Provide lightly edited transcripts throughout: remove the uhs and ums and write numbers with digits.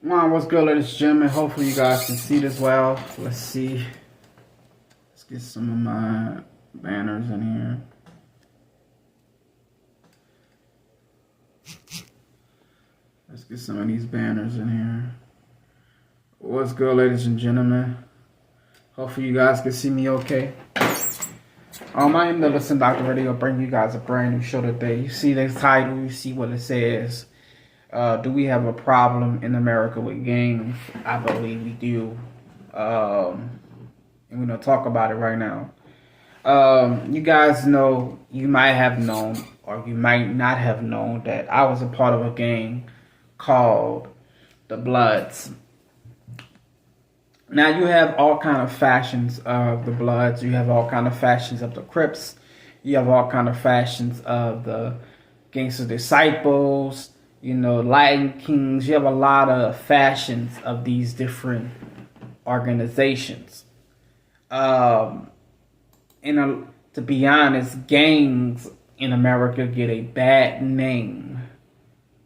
What's good, ladies and gentlemen? Hopefully you guys can see this well. Let's see. Let's get some of my banners in here. Let's get some of these banners in here. What's good, ladies and gentlemen? Hopefully you guys can see me okay. I am the Listen Doctor Radio, bringing you guys a brand new show today. You see this title, you see what it says. Do we have a problem in America with gangs? I believe we do. And we're going to talk about it right now. You guys know, you might have known, or you might not have known, that I was a part of a gang called the Bloods. Now, you have all kind of factions of the Bloods. You have all kind of factions of the Crips. You have all kind of factions of the Gangster Disciples. You know, Lion Kings. You have a lot of factions of these different organizations. To be honest, gangs in America get a bad name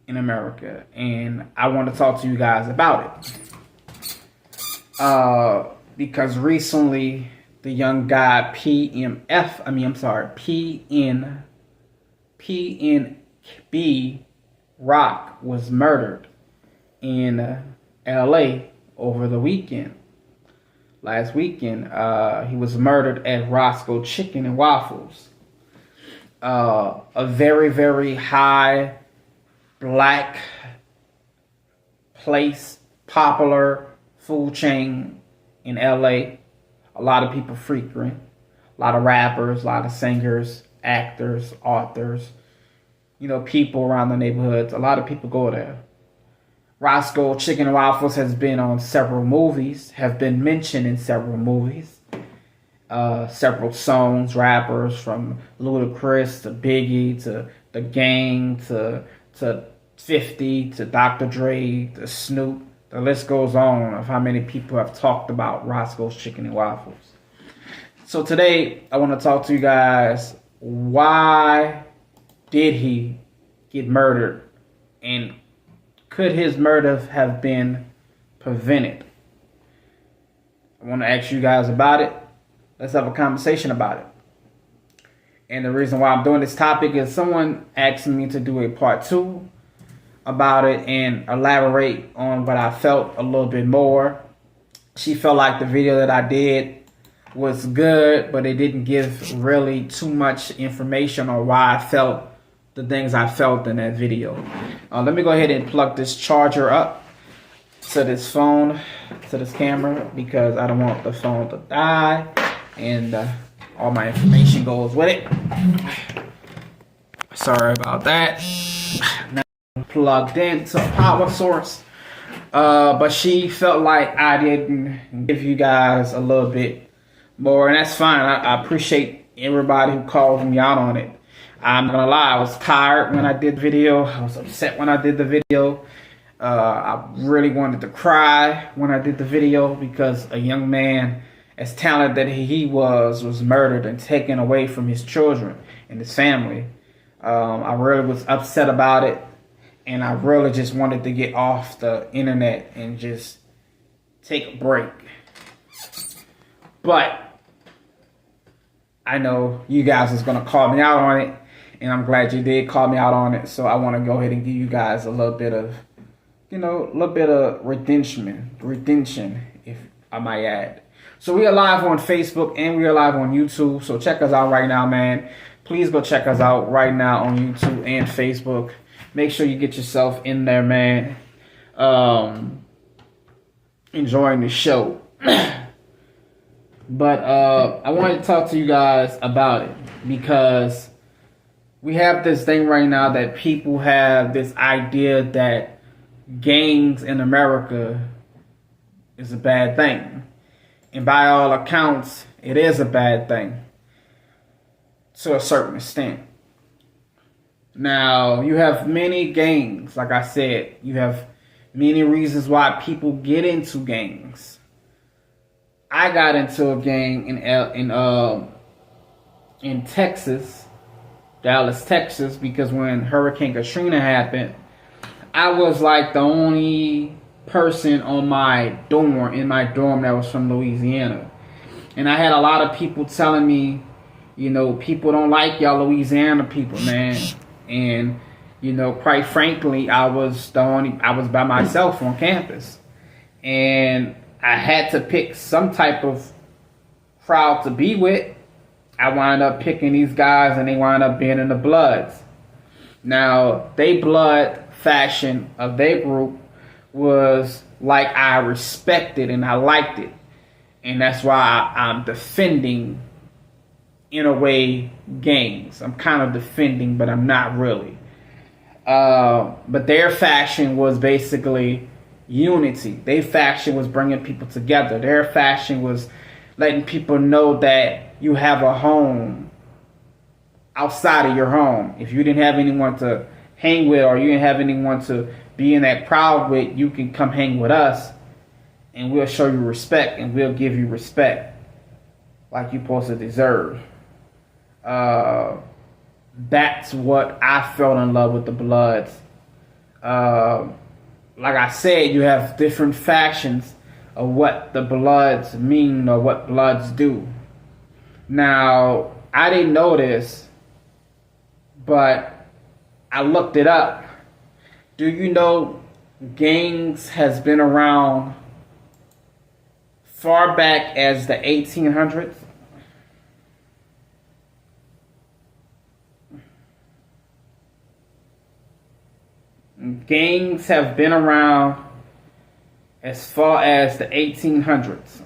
in America. And I want to talk to you guys about it. Because recently, the young guy PNB Rock was murdered in LA over the weekend. Last weekend, he was murdered at Roscoe Chicken and Waffles. A very, very high black place, popular food chain in LA. A lot of people frequent. A lot of rappers, a lot of singers, actors, authors. You know, people around the neighborhoods. A lot of people go there. Roscoe Chicken and Waffles has been on several movies, have been mentioned in several movies. Several songs, rappers from Ludacris to Biggie to The Gang to 50 to Dr. Dre to Snoop. The list goes on of how many people have talked about Roscoe's Chicken and Waffles. So today, I want to talk to you guys, why did he get murdered, and could his murder have been prevented? I want to ask you guys about it. Let's have a conversation about it. And the reason why I'm doing this topic is someone asked me to do a part 2 about it and elaborate on what I felt a little bit more. She felt like the video that I did was good, but it didn't give really too much information on why I felt the things I felt in that video. Let me go ahead and plug this charger up to this phone, to this camera, because I don't want the phone to die and all my information goes with it. Sorry about that. Now I'm plugged into a power source, but she felt like I didn't give you guys a little bit more, and that's fine. I appreciate everybody who calls me out on it. I'm not gonna lie, I was tired when I did the video. I was upset when I did the video. I really wanted to cry when I did the video because a young man as talented that he was murdered and taken away from his children and his family. I really was upset about it, and I really just wanted to get off the internet and just take a break. But I know you guys is gonna call me out on it, and I'm glad you did call me out on it. So I want to go ahead and give you guys a little bit of, a little bit of redemption, if I might add. So we are live on Facebook and we are live on YouTube. So check us out right now, man. Please go check us out right now on YouTube and Facebook. Make sure you get yourself in there, man. Enjoying the show. But I wanted to talk to you guys about it because we have this thing right now that people have this idea that gangs in America is a bad thing. And by all accounts, it is a bad thing to a certain extent. Now, you have many gangs, like I said. You have many reasons why people get into gangs. I got into a gang in Texas, Dallas, Texas, because when Hurricane Katrina happened, I was like the only person on my dorm, in my dorm, that was from Louisiana. And I had a lot of people telling me, you know, people don't like y'all Louisiana people, man. And, you know, quite frankly, I was by myself on campus. And I had to pick some type of crowd to be with. I wound up picking these guys, and they wound up being in the Bloods. Now, they blood fashion of their group was like I respected and I liked it. And that's why I'm defending, in a way, gangs. I'm kind of defending, but I'm not really. But their faction was basically unity. Their faction was bringing people together. Their faction was letting people know that you have a home outside of your home. If you didn't have anyone to hang with, or you didn't have anyone to be in that crowd with, you can come hang with us, and we'll show you respect, and we'll give you respect like you're supposed to deserve. That's what I fell in love with the Bloods. Like I said, you have different factions of what the Bloods mean or what Bloods do. Now, I didn't know this, but I looked it up. Do you know gangs has been around far back as the 1800s? Gangs have been around as far as the 1800s.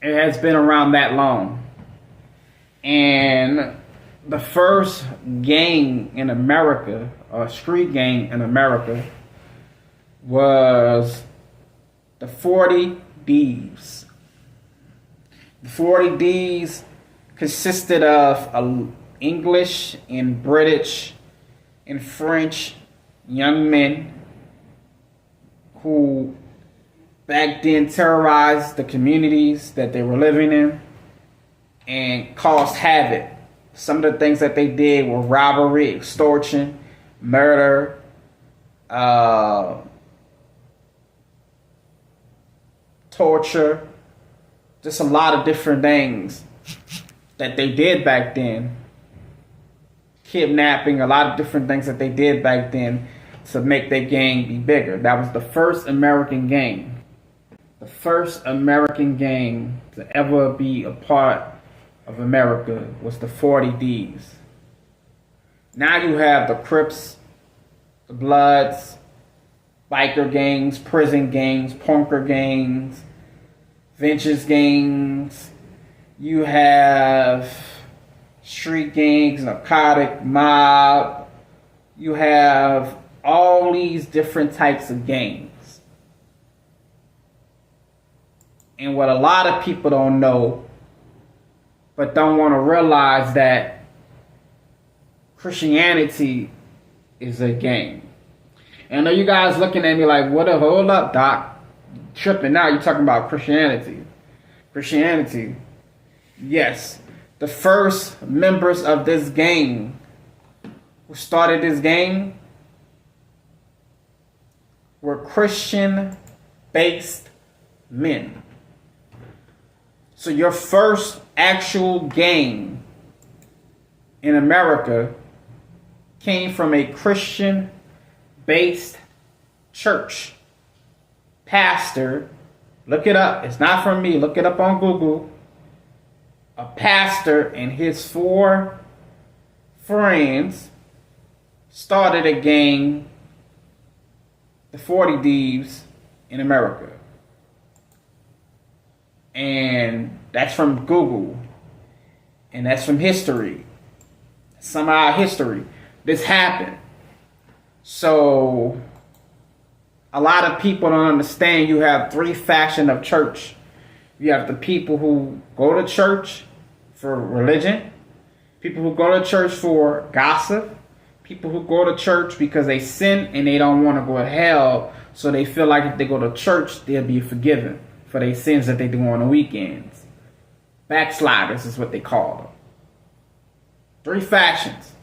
It has been around that long. And the first gang in America, or street gang in America, was the 40 Thieves. The 40 Thieves consisted of English and British and French young men who back then terrorized the communities that they were living in and caused havoc. Some of the things that they did were robbery, extortion, murder, torture, just a lot of different things that they did back then. Kidnapping, a lot of different things that they did back then to make their gang be bigger. That was the first American gang. The first American gang to ever be a part of America was the 40 Thieves. Now you have the Crips, the Bloods, biker gangs, prison gangs, punker gangs, ventures gangs. You have street gangs, narcotic mob. You have all these different types of gangs. And what a lot of people don't know, but don't want to realize, that Christianity is a gang. And I know you guys looking at me like, what a hold up, Doc. Tripping now, you're talking about Christianity. Christianity. Yes. The first members of this gang who started this gang were Christian-based men. So your first actual gang in America came from a Christian-based church. Pastor, look it up. It's not from me. Look it up on Google. A pastor and his 4 friends started a gang, the 40 Thieves, in America. And that's from Google. And that's from history. Some of our history. This happened. So a lot of people don't understand you have 3 factions of church. You have the people who go to church for religion, people who go to church for gossip, people who go to church because they sin and they don't want to go to hell, so they feel like if they go to church, they'll be forgiven for their sins that they do on the weekends. Backsliders is what they call them. 3 factions.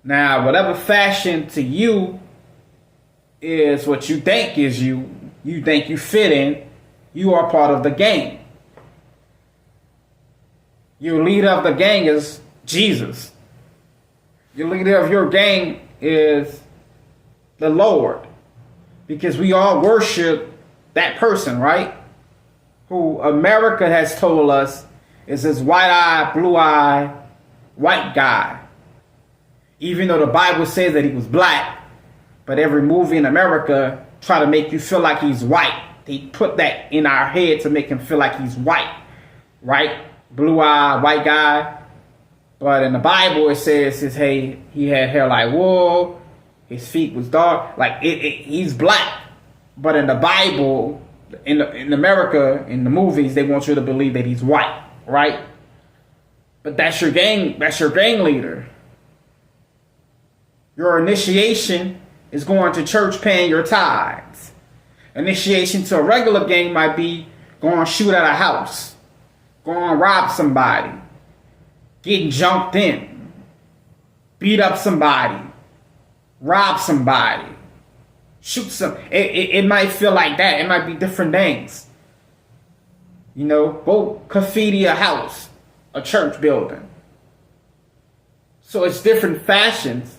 Now, whatever faction to you is what you think is you. You think you fit in. You are part of the gang. Your leader of the gang is Jesus. Your leader of your gang is the Lord. Because we all worship that person, right? Who America has told us is this white-eyed, blue-eyed, white guy. Even though the Bible says that he was black, but every movie in America try to make you feel like he's white. They put that in our head to make him feel like he's white, right? Blue-eyed, white guy. But in the Bible it says he had hair like wool, his feet was dark, like he's black. But in the Bible, in America, in the movies, they want you to believe that he's white, right? But that's your gang leader. Your initiation is going to church, paying your tithes. Initiation to a regular gang might be going to shoot at a house, going to rob somebody, getting jumped in, beat up somebody, rob somebody, shoot some. It might feel like that. It might be different things. You know, go graffiti a house, a church building. So it's different fashions.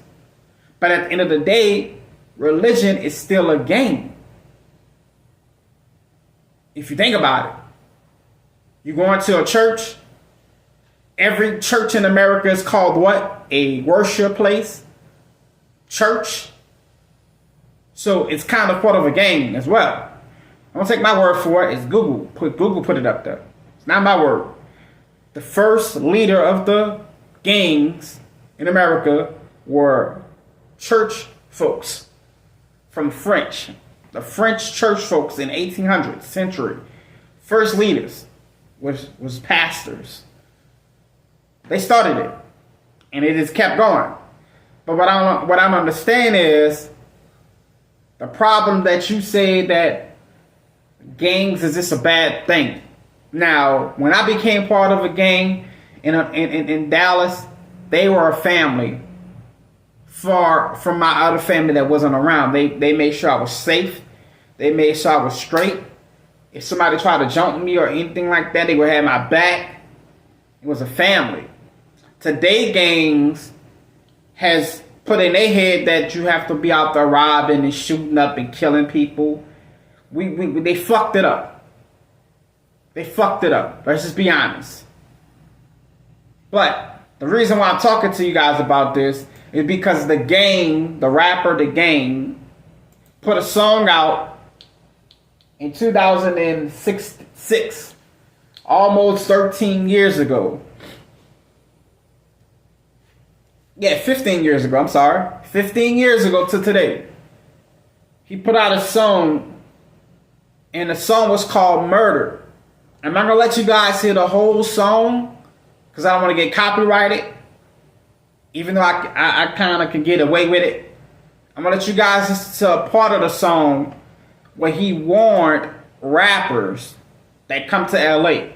But at the end of the day, religion is still a game. If you think about it, you go into a church. Every church in America is called what? A worship place. Church. So it's kind of part of a game as well. Don't take my word for it. It's Google. Google put it up there. It's not my word. The first leader of the gangs in America were church folks from French. The French church folks in 1800th century. First leaders was pastors. They started it. And it has kept going. But what I don't understand is the problem that you say that gangs is just a bad thing. Now, when I became part of a gang in Dallas, they were a family far from my other family that wasn't around. They made sure I was safe. They made sure I was straight. If somebody tried to jump me or anything like that, they would have my back. It was a family. Today, gangs has put in their head that you have to be out there robbing and shooting up and killing people. They fucked it up. They fucked it up. Let's just be honest. But the reason why I'm talking to you guys about this is because the gang, the rapper The Game, put a song out in 2006, almost 13 years ago. Yeah, 15 years ago, I'm sorry. 15 years ago to today. He put out a song, and the song was called Murder. I'm not going to let you guys hear the whole song, because I don't want to get copyrighted, even though I kind of can get away with it. I'm going to let you guys listen to a part of the song where he warned rappers that come to LA.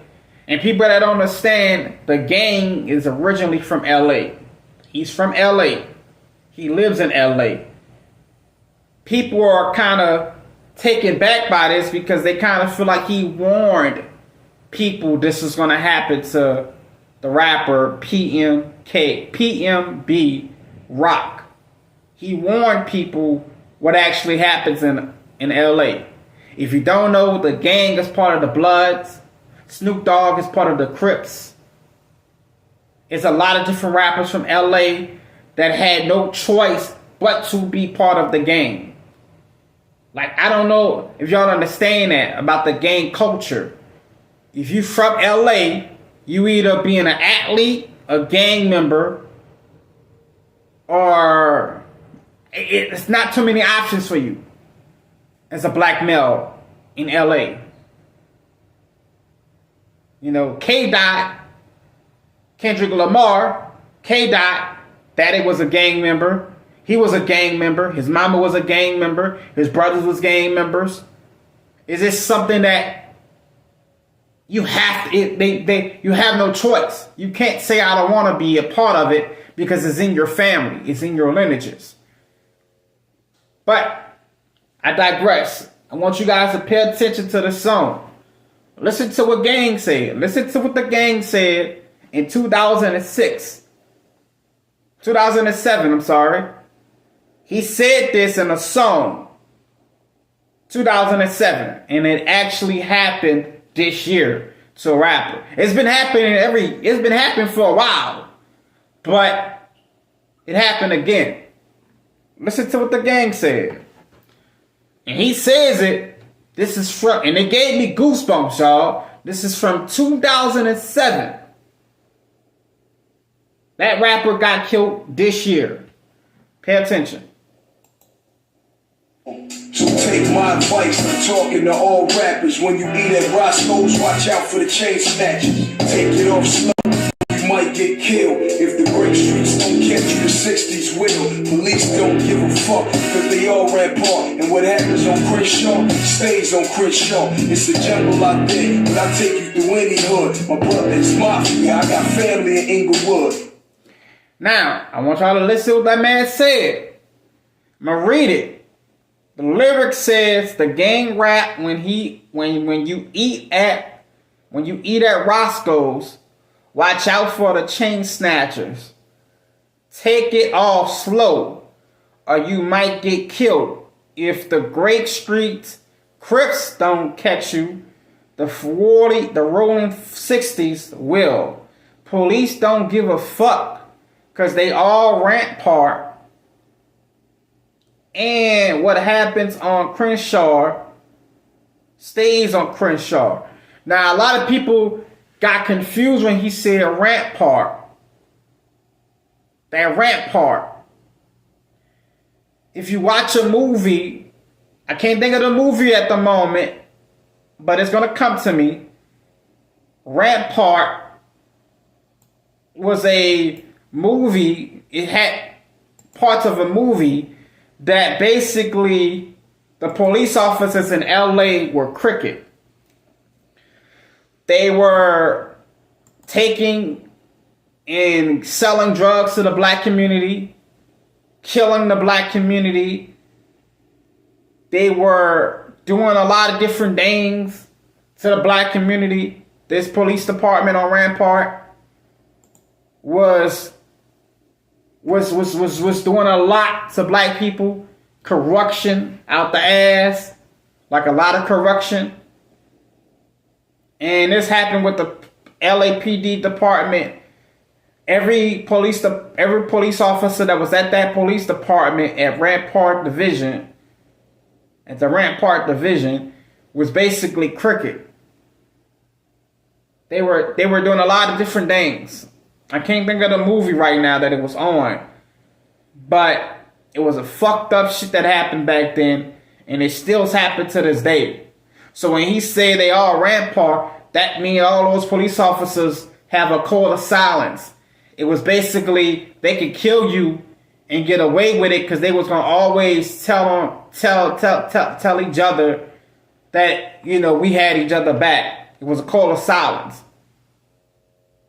And people that don't understand, the gang is originally from LA. He's from LA. He lives in LA. People are kind of taken back by this because they kind of feel like he warned people this is going to happen to the rapper PMB Rock. He warned people what actually happens in LA. If you don't know, the gang is part of the Bloods. Snoop Dogg is part of the Crips. It's a lot of different rappers from LA that had no choice but to be part of the gang. Like, I don't know if y'all understand that about the gang culture. If you from LA, you either being an athlete, a gang member, or it's not too many options for you as a black male in LA. You know, K-Dot, Kendrick Lamar, K-Dot, daddy was a gang member. He was a gang member. His mama was a gang member. His brothers was gang members. Is this something that you have to, you have no choice? You can't say I don't want to be a part of it because it's in your family. It's in your lineages. But I digress. I want you guys to pay attention to the song. Listen to what Gang said. Listen to what the Gang said in 2007, I'm sorry. He said this in a song, 2007, and it actually happened this year to a rapper. It's been happening for a while, but it happened again. Listen to what the Gang said. And he says it, this is from, and it gave me goosebumps, y'all. This is from 2007. That rapper got killed this year. Pay attention. So take my advice, I'm talking to all rappers. When you eat at Roscoe's, watch out for the chain snatchers. Take it off slow, you might get killed. If the break streets don't catch you, the 60s will. Police don't give a fuck, cause they all rap part. And what happens on Crenshaw, stays on Crenshaw. It's a jungle out there, but I take you through any hood. My brother is mafia, I got family in Inglewood. Now, I want y'all to listen to what that man said. I'm gonna read it. The lyric says the gang rap when you eat at Roscoe's, watch out for the chain snatchers. Take it off slow, or you might get killed. If the Great Street Crips don't catch you, the rolling 60s will. Police don't give a fuck, cause they all rampart. And what happens on Crenshaw stays on Crenshaw. Now, a lot of people got confused when he said rampart. That rampart. If you watch a movie, I can't think of the movie at the moment, but it's going to come to me. Rampart was a movie. It had parts of a movie that basically the police officers in LA were crooked. They were taking and selling drugs to the black community, killing the black community. They were doing a lot of different things to the black community. This police department on Rampart was doing a lot to black people. Corruption out the ass. Like a lot of corruption. And this happened with the LAPD department. Every police officer that was at that police department at Rampart Division, was basically crooked. They were doing a lot of different things. I can't think of the movie right now that it was on. But it was a fucked up shit that happened back then. And it still happened to this day. So when he said they all rampart, that means all those police officers have a call of silence. It was basically they could kill you and get away with it because they was going to always tell each other that, you know, we had each other back. It was a call of silence.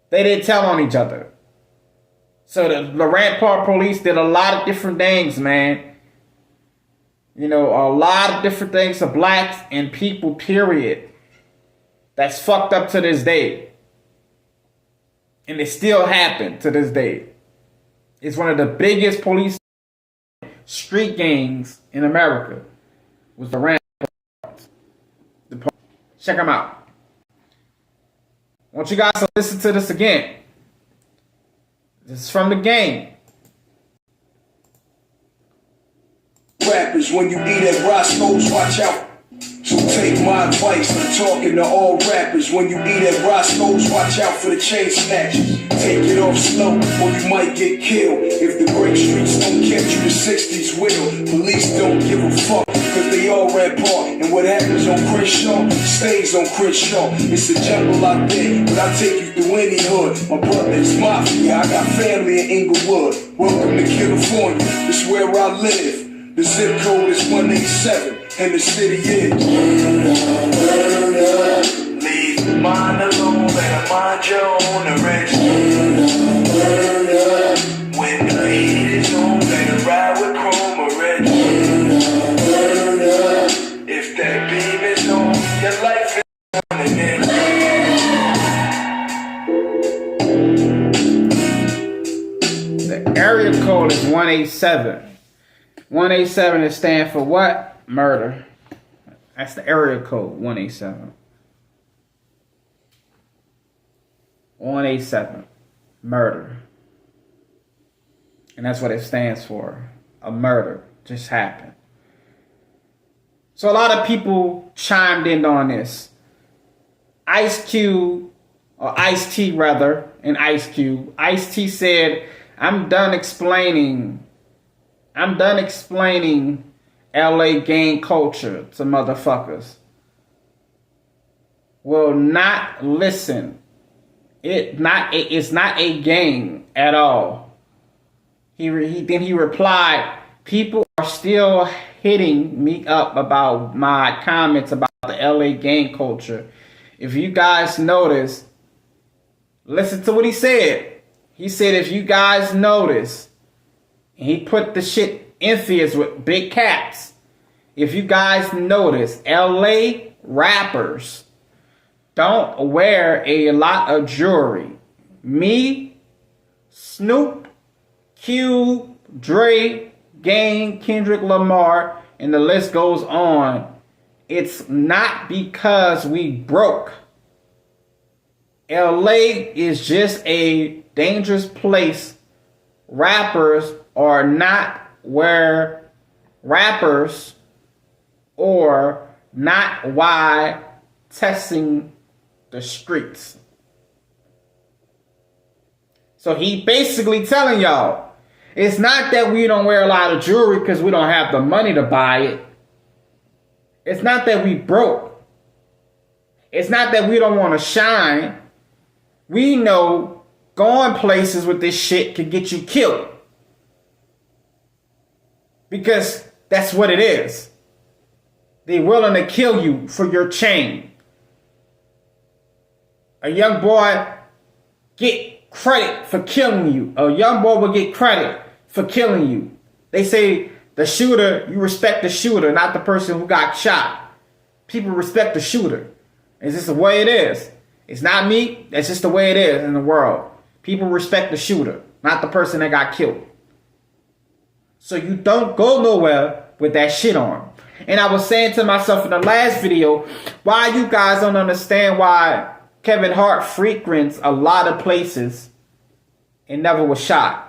They didn't tell on each other. So the Rampart police did a lot of different things, man. You know, a lot of different things to blacks and people, period. That's fucked up to this day. And it still happened to this day. It's one of the biggest police street gangs in America. Was the Rampart. Check them out. I want you guys to listen to this again. This is from the Gang. Rappers, when you eat at Roscoe's, watch out. So take my advice, I'm talking to all rappers. When you eat at Roscoe's, watch out for the chain snatchers. Take it off slow, or you might get killed. If the break streets don't catch you, the 60s will. Police don't give a fuck, cause they all rap part. And what happens on Crenshaw, stays on Crenshaw. It's a jungle out there, but I take you through any hood. My brother is mafia, I got family in Inglewood. Welcome to California, it's where I live. The zip code is 187, and the city is. Leave mine alone, let mind your own direction. When the beat is on, let it ride with chroma red. code is 187. 187 is stand for what? Murder. That's the area code, 187. 187. Murder. And that's what it stands for. A murder just happened. So a lot of people chimed in on this. Ice Cube, or Ice-T rather, and Ice Cube. Ice-T said, I'm done explaining LA gang culture to motherfuckers. Will not listen. It's not a gang at all. Then he replied, people are still hitting me up about my comments about the LA gang culture. If you guys notice, listen to what he said. He said, if you guys notice, and he put the shit infamous with big caps. If you guys notice, LA rappers don't wear a lot of jewelry. Me, Snoop, Cube, Dre, Gang, Kendrick Lamar, and the list goes on. It's not because we broke. LA is just a dangerous place. Rappers are not where rappers or not why testing the streets. So he basically telling y'all, it's not that we don't wear a lot of jewelry because we don't have the money to buy it. It's not that we broke. It's not that we don't want to shine. We know going places with this shit can get you killed. Because that's what it is. They're willing to kill you for your chain. A young boy get credit for killing you. A young boy will get credit for killing you. They say the shooter, you respect the shooter, not the person who got shot. People respect the shooter. It's just the way it is. It's not me. That's just the way it is in the world. People respect the shooter, not the person that got killed. So you don't go nowhere with that shit on. And I was saying to myself in the last video, why you guys don't understand why Kevin Hart frequents a lot of places and never was shot.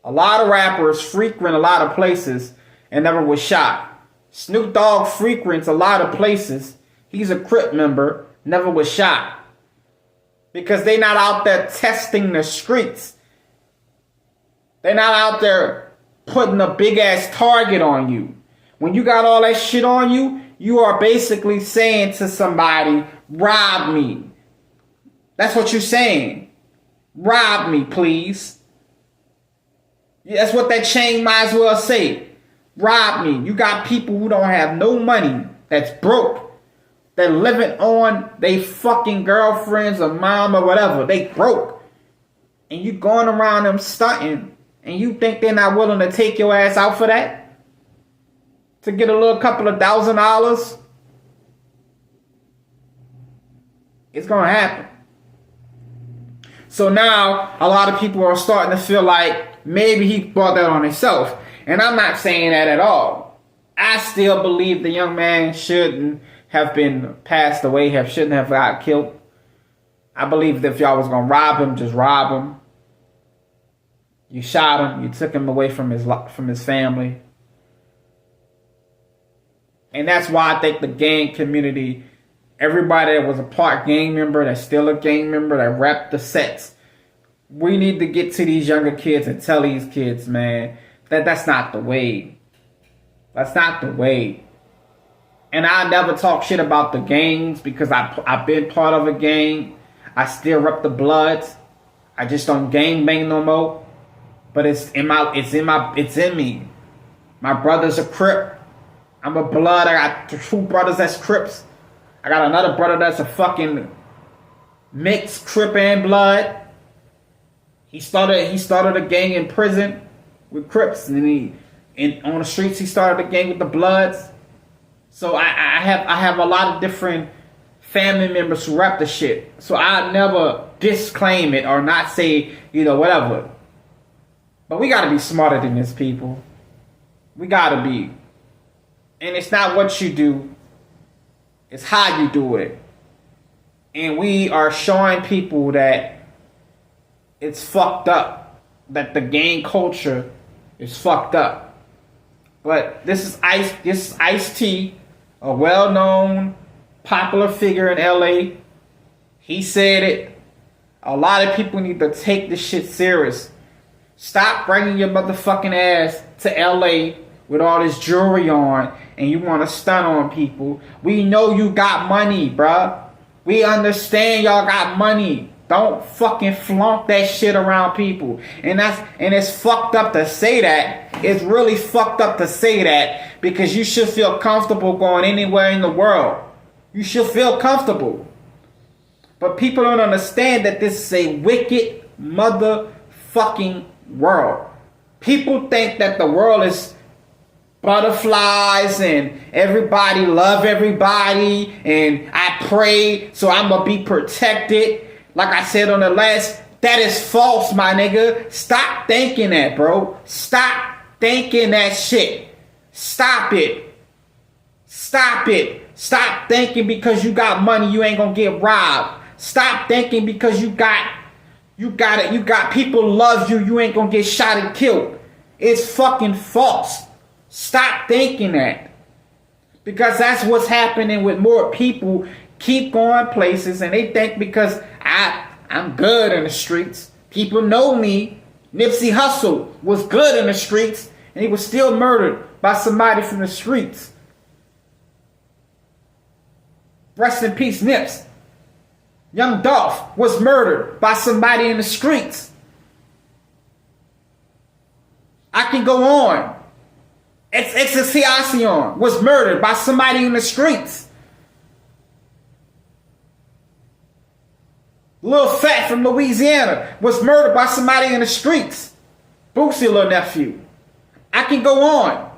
A lot of rappers frequent a lot of places and never was shot. Snoop Dogg frequents a lot of places. He's a Crip member, never was shot. Because they're not out there testing the streets. They're not out there putting a big ass target on you. When you got all that shit on you, you are basically saying to somebody, rob me. That's what you're saying. Rob me, please. That's what that chain might as well say. Rob me. You got people who don't have no money, that's broke. They're living on they fucking girlfriends or mom or whatever. They broke. And you going around them stunting. And you think they're not willing to take your ass out for that? To get a little couple of $1,000? It's going to happen. So now a lot of people are starting to feel like maybe he brought that on himself. And I'm not saying that at all. I still believe the young man shouldn't have been passed away, shouldn't have got killed. I believe that if y'all was going to rob him, just rob him. You shot him. You took him away from his family. And that's why I think the gang community, everybody that was a part gang member, that's still a gang member, that repped the sets, we need to get to these younger kids and tell these kids, man, that that's not the way. That's not the way. And I never talk shit about the gangs because I've been part of a gang. I still rep the Bloods. I just don't gang bang no more. But it's in me. My brother's a Crip. I'm a Blood. I got two brothers that's Crips. I got another brother that's a fucking mixed Crip and Blood. He started a gang in prison with Crips, and on the streets he started a gang with the Bloods. So I have a lot of different family members who rap the shit. So I never disclaim it or not say, whatever. But we gotta be smarter than this, people. We gotta be. And it's not what you do, it's how you do it. And we are showing people that it's fucked up, that the gang culture is fucked up. But this is Ice-T, a well-known, popular figure in LA. He said it. A lot of people need to take this shit serious. Stop bringing your motherfucking ass to LA with all this jewelry on and you want to stunt on people. We know you got money, bruh. We understand y'all got money. Don't fucking flaunt that shit around people. And it's fucked up to say that. It's really fucked up to say that because you should feel comfortable going anywhere in the world. You should feel comfortable. But people don't understand that this is a wicked motherfucking world. People think that the world is butterflies and everybody love everybody and I pray so I'm gonna be protected. Like I said on the last, that is false, my nigga. Stop thinking that, bro. Stop thinking that shit. Stop it. Stop it. Stop thinking because you got money you ain't gonna get robbed. Stop thinking because you got people love you, you ain't gonna get shot and killed. It's fucking false. Stop thinking that. Because that's what's happening with more people. Keep going places and they think because I'm good in the streets. People know me. Nipsey Hussle was good in the streets and he was still murdered by somebody from the streets. Rest in peace, Nips. Young Dolph was murdered by somebody in the streets. I can go on. XXXTentacion was murdered by somebody in the streets. Lil Fat from Louisiana was murdered by somebody in the streets. Boosie little nephew. I can go on.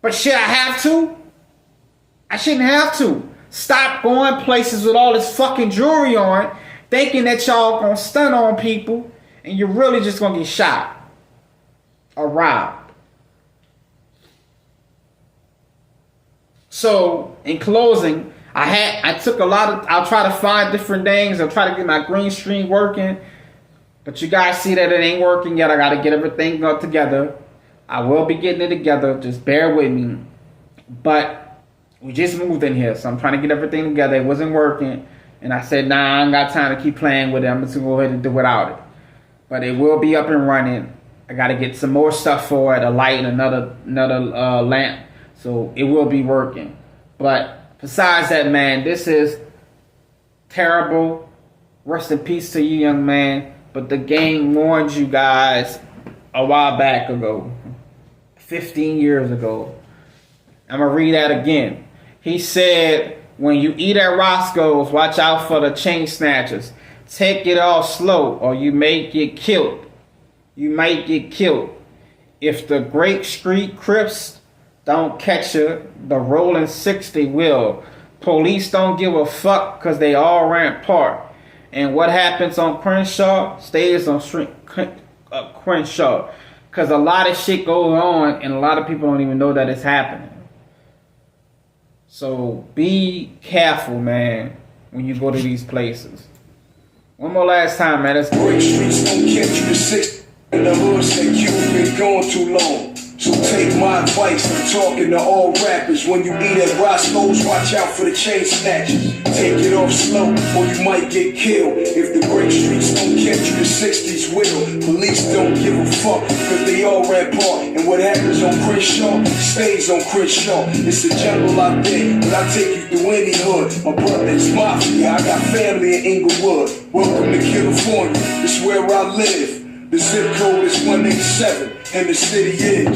But should I have to? I shouldn't have to. Stop going places with all this fucking jewelry on, thinking that y'all gonna stun on people, and you're really just gonna get shot or robbed. So, in closing, I'll try to find different things. I'll try to get my green screen working. But you guys see that it ain't working yet. I got to get everything together. I will be getting it together. Just bear with me. But we just moved in here. So I'm trying to get everything together. It wasn't working. And I said, nah, I ain't got time to keep playing with it. I'm just going to go ahead and do without it. But it will be up and running. I got to get some more stuff for it. A light and another lamp. So it will be working. But besides that, man, this is terrible. Rest in peace to you, young man. But the game warned you guys a while back ago. 15 years ago. I'm going to read that again. He said, when you eat at Roscoe's, watch out for the chain snatchers. Take it all slow or you may get killed. You might get killed. If the Great Street Crips don't catch you, the rolling 60 will. Police don't give a fuck because they all ran apart. And what happens on Crenshaw stays on Crenshaw. Because a lot of shit goes on and a lot of people don't even know that it's happening. So be careful, man, when you go to these places. One more last time, man. Let's Great streets don't catch you to 6. And the hood said you've been gone too long. So take my advice, I'm talking to all rappers. When you eat at Roscoe's, watch out for the chain snatchers. Take it off slow, or you might get killed. If the great streets don't catch you, the 60s will. Police don't give a fuck, cause they all ran apart. And what happens on Crenshaw, stays on Crenshaw. It's a jungle out there, but I take you through any hood. My brother's mafia, I got family in Inglewood. Welcome to California, it's where I live. The zip code is 187, and the city is.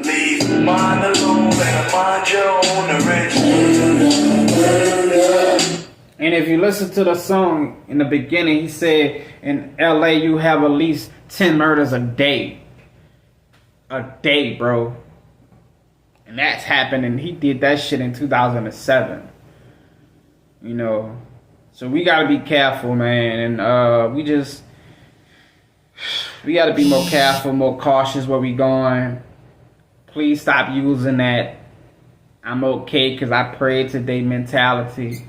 Leave mine alone, and mind your own rich. And if you listen to the song in the beginning, he said in LA you have at least 10 murders a day. A day, bro. And that's happening. He did that shit in 2007. You know. So we gotta be careful, man, and we gotta be more careful, more cautious where we going. Please stop using that "I'm okay because I prayed today" mentality.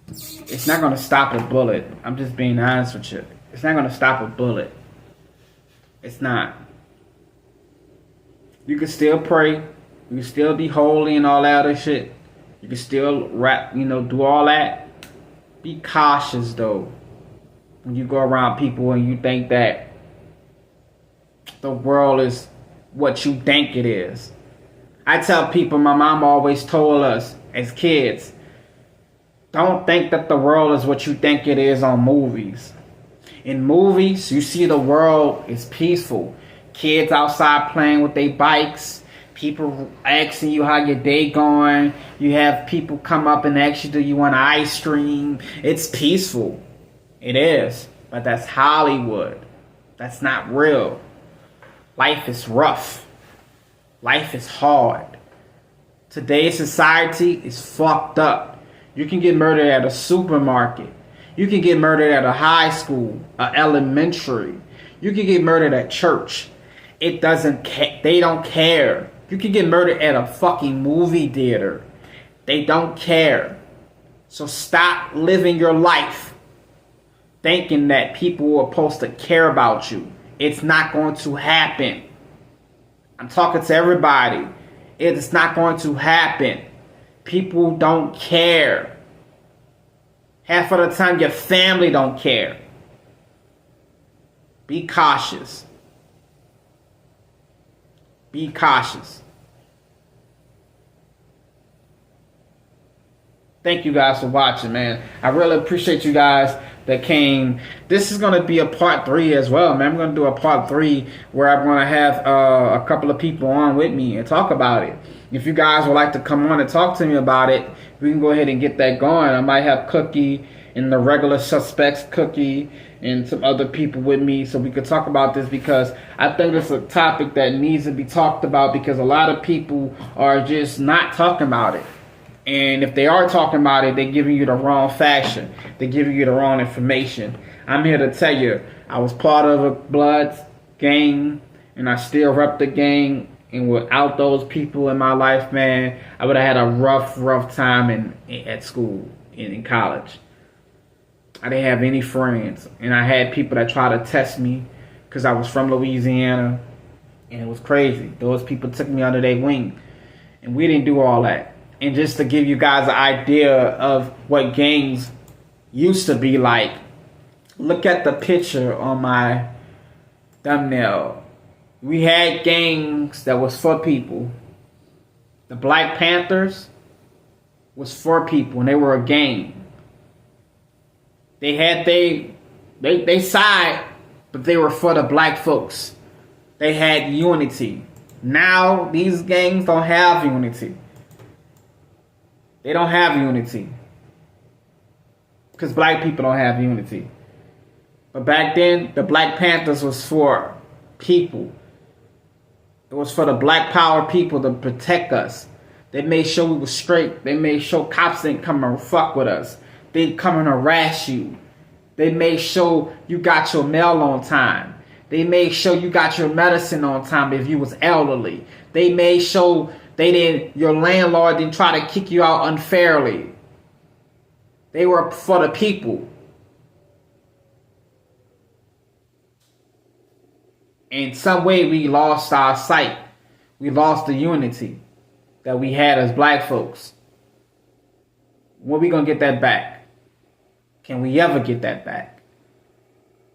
It's not gonna stop a bullet. I'm just being honest with you. It's not gonna stop a bullet. It's not. You can still pray. You can still be holy and all that other shit. You can still rap, do all that. Be cautious though. When you go around people and you think that the world is what you think it is. I tell people, my mom always told us as kids, don't think that the world is what you think it is on movies. In movies, you see the world is peaceful. Kids outside playing with their bikes. People asking you how your day going. You have people come up and ask you, do you want ice cream? It's peaceful. It is. But that's Hollywood. That's not real. Life is rough. Life is hard. Today's society is fucked up. You can get murdered at a supermarket. You can get murdered at a high school, a elementary. You can get murdered at church. It doesn't they don't care. You can get murdered at a fucking movie theater. They don't care. So stop living your life thinking that people are supposed to care about you. It's not going to happen. I'm talking to everybody. It's not going to happen. People don't care. Half of the time, your family don't care. Be cautious. Be cautious. Thank you guys for watching, man. I really appreciate you guys that came. This is going to be a part 3 as well, man. I'm going to do a part 3 where I'm going to have a couple of people on with me and talk about it. If you guys would like to come on and talk to me about it, we can go ahead and get that going. I might have Cookie and the regular suspects, Cookie, and some other people with me so we could talk about this, because I think it's a topic that needs to be talked about, because a lot of people are just not talking about it. And if they are talking about it, they're giving you the wrong faction. They're giving you the wrong information. I'm here to tell you, I was part of a blood gang, and I still rep the gang. And without those people in my life, man, I would have had a rough time at school, in college. I didn't have any friends. And I had people that tried to test me because I was from Louisiana. And it was crazy. Those people took me under their wing. And we didn't do all that. And just to give you guys an idea of what gangs used to be like, look at the picture on my thumbnail. We had gangs that was for people. The Black Panthers was for people, and they were a gang. They had they side, but they were for the black folks. They had unity. Now these gangs don't have unity. They don't have unity. Because black people don't have unity. But back then, the Black Panthers was for people. It was for the black power people to protect us. They made sure we were straight. They made sure cops didn't come and fuck with us. They'd come and harass you. They made sure you got your mail on time. They made sure you got your medicine on time if you was elderly. They made sure your landlord didn't try to kick you out unfairly. They were for the people. In some way, we lost our sight. We lost the unity that we had as black folks. When are we going to get that back? Can we ever get that back?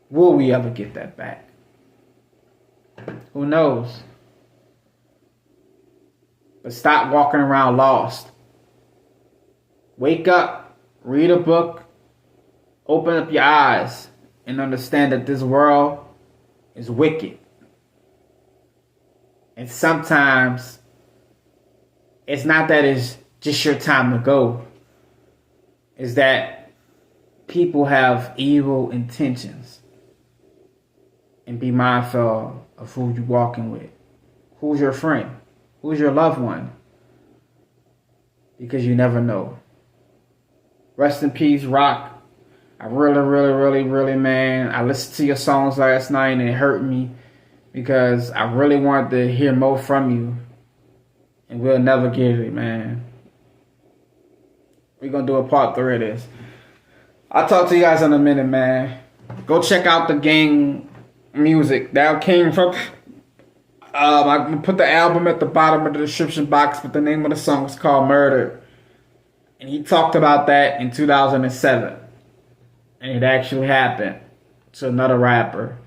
Will we ever get that back? Who knows? But stop walking around lost. Wake up, read a book, open up your eyes, and understand that this world is wicked. And sometimes it's not that it's just your time to go. It's that people have evil intentions. And be mindful of who you're walking with. Who's your friend? Who's your loved one? Because you never know. Rest in peace, Rock. I really, man, I listened to your songs last night and it hurt me because I really wanted to hear more from you. And we'll never get it, man. We're going to do a part 3 of this. I'll talk to you guys in a minute, man. Go check out the gang music. That came from... I'm going to put the album at the bottom of the description box, but the name of the song is called Murder. And he talked about that in 2007. And it actually happened to another rapper.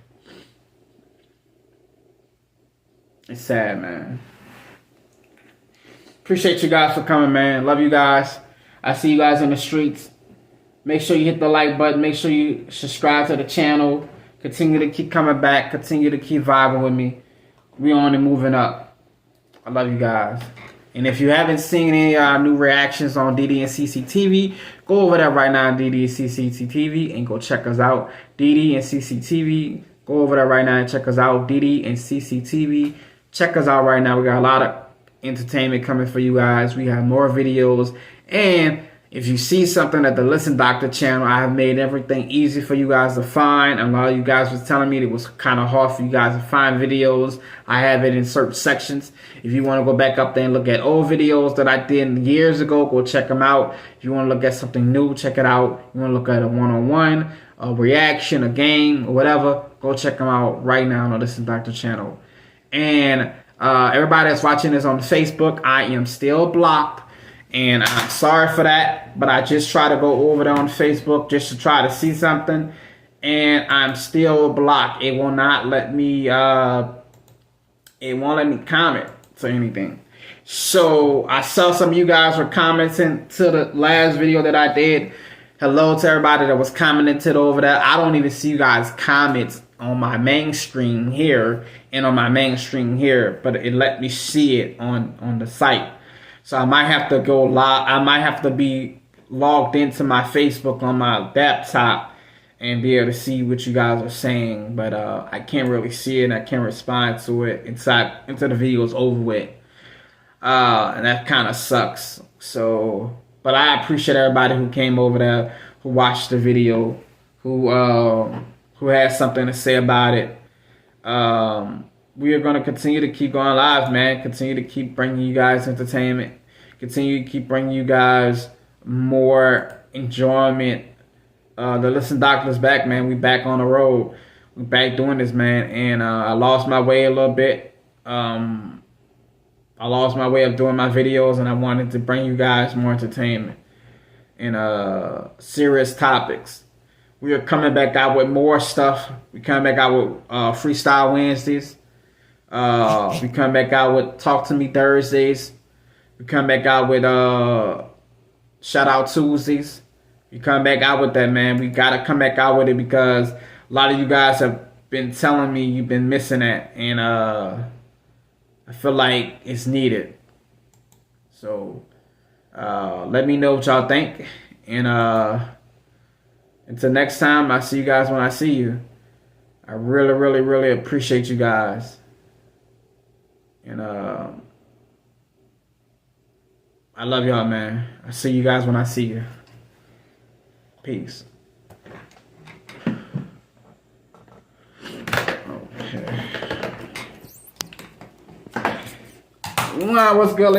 It's sad, man. Appreciate you guys for coming, man. Love you guys. I see you guys in the streets. Make sure you hit the like button. Make sure you subscribe to the channel. Continue to keep coming back. Continue to keep vibing with me. We on and moving up. I love you guys. And if you haven't seen any of our new reactions on DeeDeeAndCece TV, go over there right now, DeeDeeAndCece TV, and go check us out. DeeDeeAndCece TV. Go over there right now and check us out. DeeDeeAndCece TV. Check us out right now. We got a lot of entertainment coming for you guys. We have more videos. And if you see something at the Listen Doctor channel, I have made everything easy for you guys to find. A lot of you guys was telling me it was kind of hard for you guys to find videos. I have it in certain sections. If you want to go back up there and look at old videos that I did years ago, go check them out. If you want to look at something new, check it out. You want to look at a one-on-one, a reaction, a game, or whatever, go check them out right now on the Listen Doctor channel. And everybody that's watching this on Facebook, I am still blocked. And I'm sorry for that, but I just try to go over there on Facebook just to try to see something, and I'm still blocked. It will not let me. It won't let me comment to anything. So I saw some of you guys were commenting to the last video that I did. Hello to everybody that was commenting to over there. I don't even see you guys comments on my mainstream here and on my mainstream here, but it let me see it on the site. So I might have to go live. I might have to be logged into my Facebook on my laptop and be able to see what you guys are saying. But I can't really see it and I can't respond to it until the video is over with. And that kind of sucks. So, but I appreciate everybody who came over there, who watched the video, who has something to say about it. We are going to continue to keep going live, man. Continue to keep bringing you guys entertainment. Continue to keep bringing you guys more enjoyment. The Listen Doctor's back, man. We back on the road. We back doing this, man. And I lost my way a little bit. I lost my way of doing my videos, and I wanted to bring you guys more entertainment and serious topics. We are coming back out with more stuff. We coming back out with Freestyle Wednesdays. We come back out with Talk to Me Thursdays. We come back out with Shout Out Tuesdays. We come back out with that, man. We gotta come back out with it because a lot of you guys have been telling me you've been missing that, and I feel like it's needed. So let me know what y'all think, and until next time, I see you guys when I see you. I really appreciate you guys. And I love y'all, man. I see you guys when I see you. Peace. Okay. What's good, ladies?